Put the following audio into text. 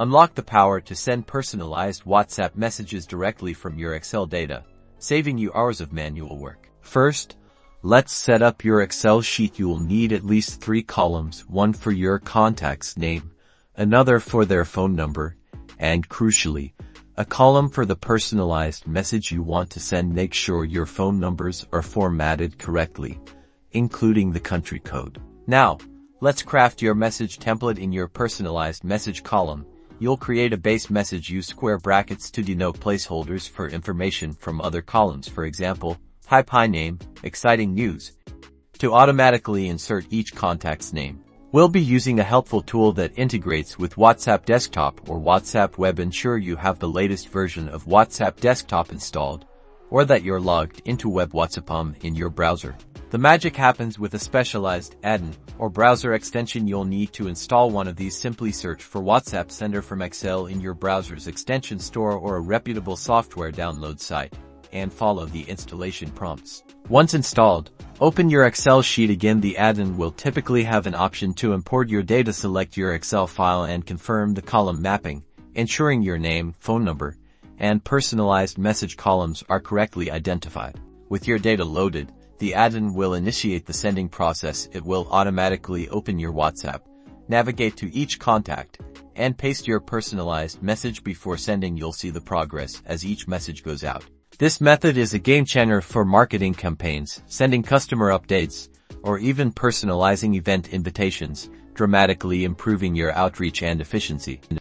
Unlock the power to send personalized WhatsApp messages directly from your Excel data, saving you hours of manual work. First, let's set up your Excel sheet. You'll need at least 3 columns, one for your contact's name, another for their phone number, and crucially, a column for the personalized message you want to send. Make sure your phone numbers are formatted correctly, including the country code. Now, let's craft your message template. In your personalized message column, you'll create a base message. Use square brackets to denote placeholders for information from other columns. For example, hi name, exciting news. To automatically insert each contact's name, we'll be using a helpful tool that integrates with WhatsApp Desktop or WhatsApp Web. Ensure you have the latest version of WhatsApp Desktop installed, or that you're logged into Web WhatsApp in your browser. The magic happens with a specialized add-in or browser extension. You'll need to install one of these. Simply search for WhatsApp Sender from Excel in your browser's extension store or a reputable software download site, and follow the installation prompts. Once installed, open your Excel sheet again. The add-in will typically have an option to import your data. Select your Excel file and confirm the column mapping, ensuring your name, phone number, and personalized message columns are correctly identified. With your data loaded, the add-in will initiate the sending process. It will automatically open your WhatsApp, navigate to each contact, and paste your personalized message. Before sending, you'll see the progress as each message goes out. This method is a game changer for marketing campaigns, sending customer updates, or even personalizing event invitations, dramatically improving your outreach and efficiency.